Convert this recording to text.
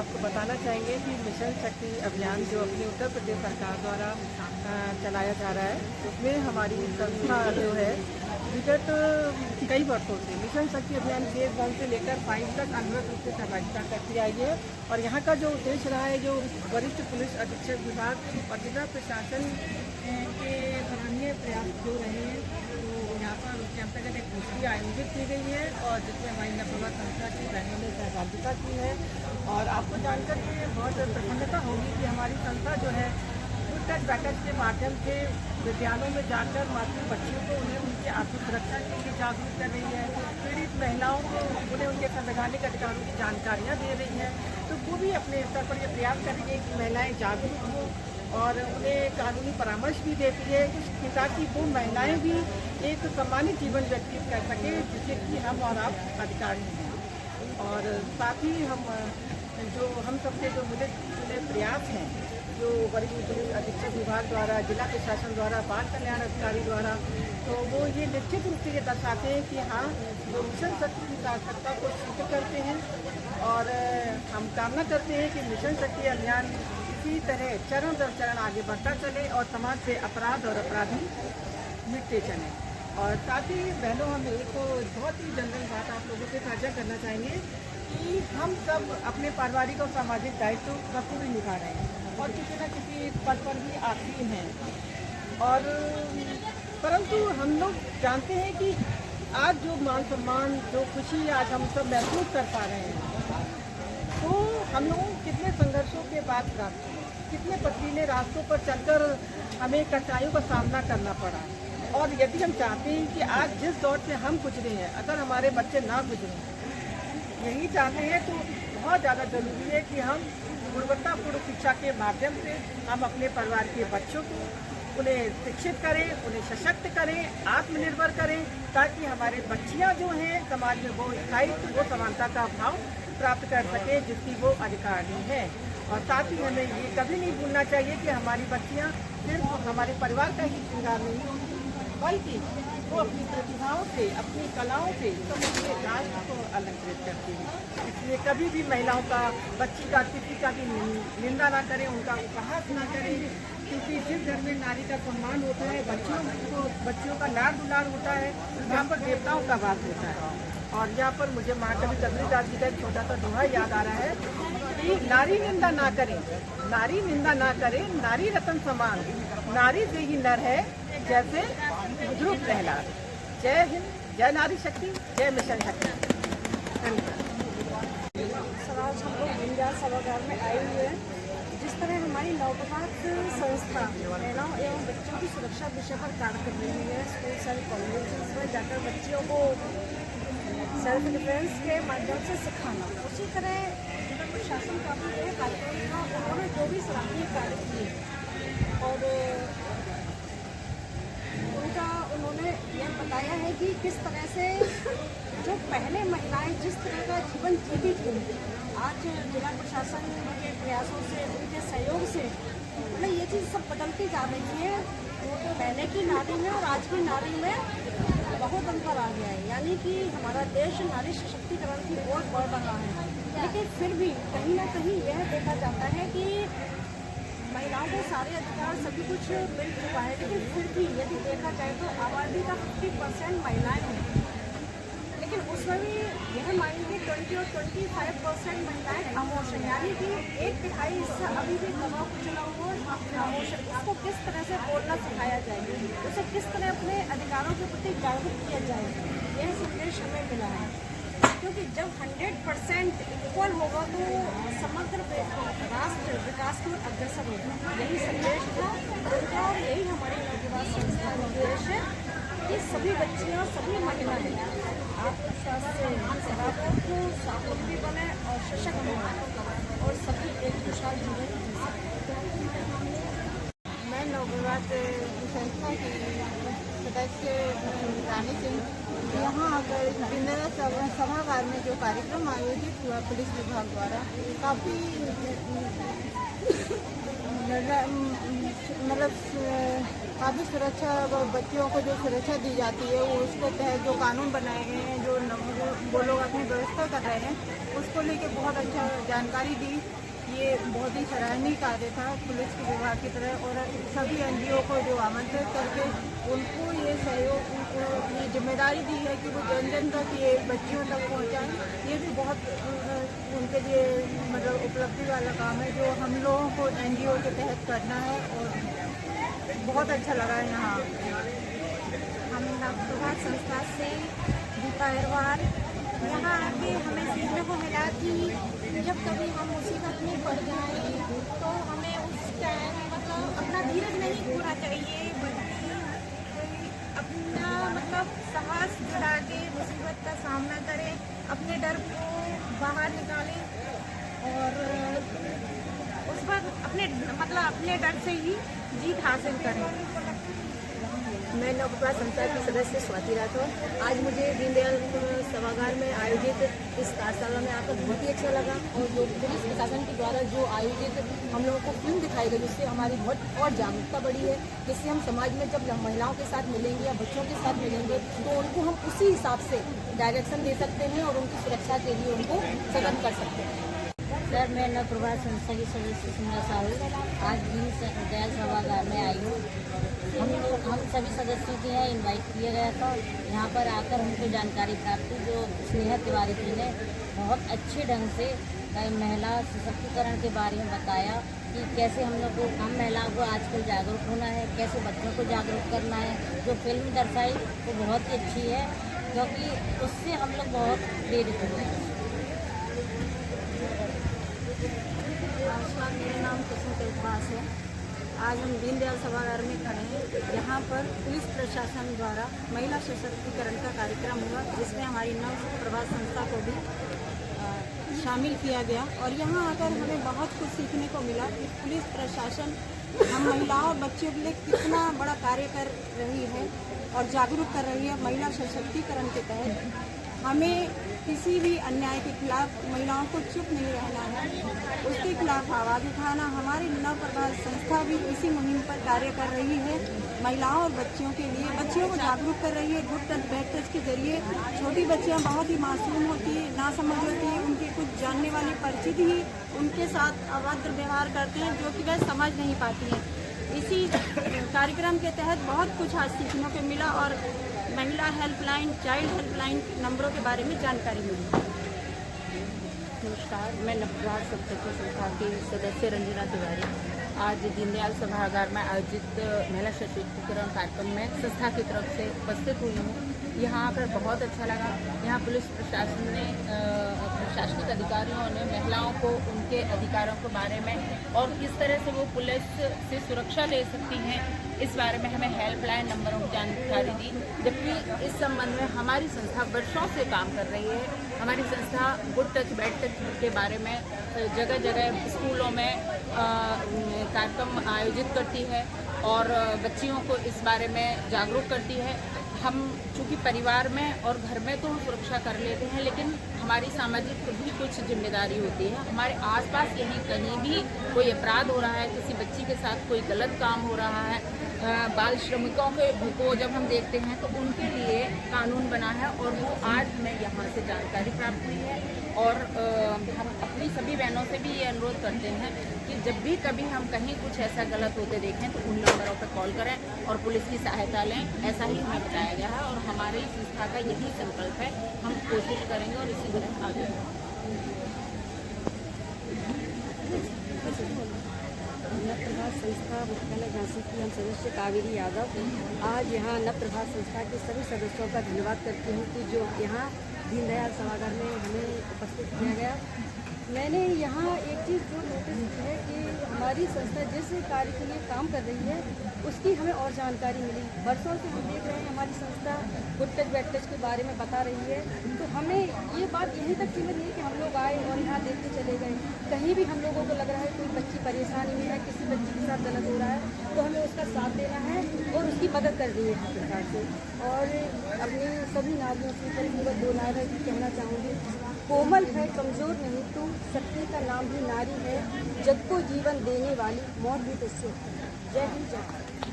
आपको बताना चाहेंगे कि मिशन शक्ति अभियान जो अपनी उत्तर प्रदेश सरकार द्वारा चलाया जा रहा है, उसमें हमारी संस्था जो है विगत कई वर्षों से मिशन शक्ति अभियान फेज 1 से लेकर 5 तक अनवरत रूप से सहभागिता करती आई है। और यहाँ का जो उद्देश्य रहा है, जो वरिष्ठ पुलिस अधीक्षक विभाग और जिला प्रशासन के सराहनीय प्रयास जो रहे हैं, तो यहाँ पर उसके अंतर्गत एक गोष्ठी आयोजित की गई है और जिसमें हमारी नवप्रभा संस्था की बहनों ने सहभागिता की है। और आपको जानकर के बहुत प्रसन्नता होगी कि हमारी संस्था जो है फूड टच पैकेज के माध्यम से विद्यालयों में जाकर मासूम बच्चियों को उन्हें उनकी आर्थिक सुरक्षा के लिए जागरूक कर रही है। पीड़ित महिलाओं को उन्हें उनके संवैधानिक अधिकारों की जानकारियाँ दे रही हैं। तो वो भी अपने स्तर पर ये प्रयास कर रही है कि महिलाएँ जागरूक हों और उन्हें कानूनी परामर्श भी देती है ताकि वो महिलाएं भी एक सम्मानित जीवन व्यतीत कर सकें, जिससे कि हम और आप अधिकारी हैं। और साथ ही हम सबके जो मिले प्रयास हैं, जो वरिष्ठ पुलिस अधीक्षक विभाग द्वारा, जिला प्रशासन द्वारा, बाल कल्याण अधिकारी द्वारा, तो वो ये निश्चित रूप से ये दर्शाते हैं कि हाँ, वो मिशन शक्ति की सार्थकता को सिद्ध करते हैं। और हम कामना करते हैं कि मिशन शक्ति अभियान इसी तरह चरण दर चरण आगे बढ़ता चले और समाज से अपराध और अपराधी मिटते चलें। और साथ ही बहनों, हम एक बहुत ही जनरल बात आप लोगों से साझा करना चाहेंगे कि हम सब अपने पारिवारिक और सामाजिक दायित्व बखूबी निभा रहे हैं और किसी न किसी पद पर भी आसीन हैं। और परंतु हम लोग जानते हैं कि आज जो मान सम्मान, जो खुशी आज हम सब महसूस कर पा रहे हैं, तो हम लोगों कितने संघर्षों के बाद प्राप्त हुए, कितने पथरीले रास्तों पर चलकर हमें कठिनाइयों का सामना करना पड़ा। और यदि हम चाहते हैं कि आज जिस दौर से हम गुजरे हैं, अगर हमारे बच्चे ना गुजरें, यही चाहते हैं, तो बहुत ज़्यादा ज़रूरी है कि हम गुणवत्तापूर्ण शिक्षा के माध्यम से हम अपने परिवार के बच्चों को उन्हें शिक्षित करें, उन्हें सशक्त करें, आत्मनिर्भर करें, ताकि हमारे बच्चियां जो हैं समाज में वो स्थायित्व, वो समानता का भाव प्राप्त कर सके जिसकी वो अधिकारी है। और साथ ही हमें ये कभी नहीं भूलना चाहिए कि हमारी बच्चियां सिर्फ हमारे परिवार का ही श्रृंगार नहीं, बल्कि वो अपनी प्रतिभाओं से, अपनी कलाओं से समग्र राष्ट्र को अलंकृत करती हैं। इसलिए कभी भी महिलाओं का, बच्ची का, किसी का भी निंदा ना करें, उनका उपहास ना करें, क्योंकि जिस घर में नारी का सम्मान होता है, बच्चियों का लाड दुलार होता है, यहाँ पर देवताओं का वास होता है। और यहाँ पर मुझे महाकवि कबीरदास जी का एक छोटा सा दोहा याद आ रहा है कि नारी निंदा ना करें, नारी निंदा ना करें, नारी रतन समान, नारी से ही नर है जैसे ध्रुव प्रहलाद। जय हिंद, जय नारी शक्ति, जय मिशन शक्ति। धन्यवाद। आज हम लोग विंध्या सभागार में आए हुए हैं। जिस तरह हमारी नवप्रभात संस्था महिलाओं एवं बच्चों की सुरक्षा विषय पर कार्य कर रही है, स्कूल्स एंड कॉलेजेस में जाकर बच्चियों को सेल्फ डिफेंस के माध्यम से सिखाना, उसी तरह जिला प्रशासन का भी एक कार्यक्रम था, उन्होंने जो भी सराहनीय कार्य किए और उन्होंने यह बताया है कि किस तरह से जो पहले महिलाएं जिस तरह का जीवन जीती थी, आज जिला प्रशासन के प्रयासों से, उनके सहयोग से मतलब ये चीज़ सब बदलती जा रही है। पहले की नारी में और आज की नारी में बहुत अंतर आ गया है, यानी कि हमारा देश नारी सशक्तिकरण की ओर बढ़ रहा है। लेकिन फिर भी कहीं ना कहीं यह देखा जाता है कि महिलाओं को सारे अधिकार सभी कुछ मिल चुका है, लेकिन फिर भी यदि देखा जाए तो आबादी का 50% महिलाएं हैं, लेकिन उसमें भी यह मानेंगे 20 और 25% महिलाएं खामोश हैं, यानी कि 1/3 इससे अभी भी दबाव कुछ न हो, खामोश है। उसको किस तरह से बोलना सिखाया जाए, उसे किस तरह अपने अधिकारों के प्रति जागरूक किया जाए, यह संदेश हमें मिला है। क्योंकि जब 100% इक्वल होगा तो समग्र राष्ट्र विकास की ओर अग्रसर होगा। यही संदेश था उनका और यही हमारी नवप्रभात संस्था का उद्देश्य है कि सभी बच्चियाँ, सभी महिलाएं आत्मविश्वास से स्वावलंबी बने और सशक्त बने और सभी एक खुशहाल जीवन जी सकें। मैं नवप्रभात संस्था की सदस्य रानी सिंह, यहाँ अगर विंध्या सभागार में जो कार्यक्रम आयोजित हुआ पुलिस विभाग द्वारा, काफ़ी मतलब काफ़ी सुरक्षा, बच्चियों को जो सुरक्षा दी जाती है, वो उसके तहत जो कानून बनाए गए हैं, जो वो लोग अपनी व्यवस्था कर रहे हैं उसको लेके बहुत अच्छा जानकारी दी। ये बहुत ही सराहनीय कार्य था पुलिस के विभाग की तरह, और सभी एनजीओ को जो आमंत्रित करके उनको ये सहयोग, उनको ये जिम्मेदारी दी है कि वो जन जन तक ये बच्चियों तक पहुँचाएँ। ये भी बहुत उनके लिए मतलब उपलब्धि वाला काम है जो हम लोगों को एनजीओ के तहत करना है, और बहुत अच्छा लगा यहाँ। हम नवप्रभात संस्था से दीपा अग्रवाल यहाँ आके हमें सीखने को मिला कि जब कभी हम मुसीबत में पड़ जाएं तो हमें उस टाइम मतलब अपना धीरज नहीं खोना चाहिए, बल्कि अपना मतलब साहस जुटा के मुसीबत का सामना करें, अपने डर को बाहर निकालें और उस पर अपने डर से ही जीत हासिल करें। मैं नवप्रभात संस्था की सदस्य स्वाति राठौर। आज मुझे दीनदयाल सभागार में आयोजित इस कार्यशाला में आकर बहुत ही अच्छा लगा, और जो पुलिस प्रशासन के द्वारा जो आयोजित हम लोगों को फिल्म दिखाई गई उससे हमारी बहुत और जागरूकता बढ़ी है, जिससे हम समाज में जब महिलाओं के साथ मिलेंगे या बच्चों के साथ मिलेंगे तो उनको हम उसी हिसाब से डायरेक्शन दे सकते हैं और उनकी सुरक्षा के लिए उनको सतर्क कर सकते हैं। सर, मैं नवप्रभात संस्था की सदस्य सुंदर साहू आज दीनदयाल सभागार में आई हूँ। हम सभी सदस्यों के यहाँ इनवाइट किया गया था। यहाँ पर आकर हमको जानकारी प्राप्त हुई। जो स्नेहा तिवारी जी ने बहुत अच्छे ढंग से महिला सशक्तिकरण के बारे में बताया कि कैसे हम महिलाओं को आजकल जागरूक होना है, कैसे बच्चों को जागरूक करना है। जो फिल्म दर्शाई वो बहुत ही अच्छी है, क्योंकि उससे हम लोग बहुत प्रेरित हुए हैं। नमस्कार, मेरा नाम कुसुम तेजपास है। आज हम दीनदयाल सभागार में खड़े हैं। यहाँ पर पुलिस प्रशासन द्वारा महिला सशक्तिकरण का कार्यक्रम हुआ, जिसमें हमारी नवप्रभात संस्था को भी शामिल किया गया, और यहाँ आकर हमें बहुत कुछ सीखने को मिला कि पुलिस प्रशासन हम महिलाओं और बच्चों के लिए कितना बड़ा कार्य कर रही है और जागरूक कर रही है। महिला सशक्तिकरण के तहत हमें किसी भी अन्याय के खिलाफ महिलाओं को चुप नहीं रहना है, उसके खिलाफ आवाज़ उठाना। हमारी नवप्रभात संस्था भी इसी मुहिम पर कार्य कर रही है। महिलाओं और बच्चियों के लिए बच्चियों को जागरूक कर रही है। गुड टच बैड टच के जरिए छोटी बच्चियां बहुत ही मासूम होती है, नासमझ होती है, उनके कुछ जानने वाले परिचित ही उनके साथ अभद्र व्यवहार करते हैं जो कि वह समझ नहीं पाती हैं। इसी कार्यक्रम के तहत बहुत कुछ आज सीखने को मिला, और महिला हेल्पलाइन, चाइल्ड हेल्पलाइन नंबरों के बारे में जानकारी मिली। नमस्कार, मैं नवप्रभात संस्था की सदस्य रंजना तिवारी आज दीनदयाल सभागार में आयोजित महिला सशक्तिकरण कार्यक्रम में संस्था की तरफ से उपस्थित हुई हूँ। यहाँ आकर बहुत अच्छा लगा। यहाँ पुलिस प्रशासन ने प्रशासनिक अधिकारियों ने महिलाओं को उनके अधिकारों के बारे में और किस तरह से वो पुलिस से सुरक्षा ले सकती हैं इस बारे में हमें हेल्पलाइन नंबरों की जानकारी दी। जबकि इस संबंध में हमारी संस्था वर्षों से काम कर रही है। हमारी संस्था गुड टच बैड टच के बारे में जगह जगह स्कूलों में कार्यक्रम आयोजित करती है और बच्चियों को इस बारे में जागरूक करती है। हम चूँकि परिवार में और घर में तो हम सुरक्षा कर लेते हैं, लेकिन हमारी सामाजिक भी कुछ जिम्मेदारी होती है। हमारे आसपास यहीं कहीं भी कोई अपराध हो रहा है, किसी बच्ची के साथ कोई गलत काम हो रहा है, बाल श्रमिकों को जब हम देखते हैं तो उनके लिए कानून बना है, और वो आज हमें यहाँ से जानकारी प्राप्त हुई है। और हम अपनी सभी बहनों से भी ये अनुरोध करते हैं कि जब भी कभी हम कहीं कुछ ऐसा गलत होते देखें तो उन नंबरों पर कॉल करें और पुलिस की सहायता लें। ऐसा ही हमें बताया गया है और हमारी संस्था का यही संकल्प है। हम कोशिश करेंगे और इसी तरह आगे नवप्रभात संस्था मुख्यालय झांसी की हम सदस्य कावेरी यादव आज यहाँ नवप्रभात संस्था के सभी सदस्यों का धन्यवाद करती हूँ कि जो यहाँ दीनदयाल सभागार में हमें उपस्थित किया गया। मैंने यहाँ एक चीज़ जो नोटिस की है कि हमारी संस्था जिस कार्य के लिए काम कर रही है उसकी हमें और जानकारी मिली। वर्षों से हम देख रहे हैं हमारी संस्था गुड टच बैड टच के बारे में बता रही है, तो हमें ये बात यहीं तक सीमित नहीं कि हम लोग आए और यहाँ देख के चले गए। कहीं भी हम लोगों को लग रहा है कोई बच्ची परेशानी में है, किसी बच्ची के साथ गलत हो रहा है, तो हमें उसका साथ देना है और उसकी मदद कर रही है सरकार से। और अपनी सभी नारियों से करीब 2 नारे कहना चाहूँगी। कोमल है कमज़ोर नहीं तू, शक्ति का नाम भी नारी है, जग को जीवन देने वाली मौत भी तुझसे। जय हिंद, जय भारत।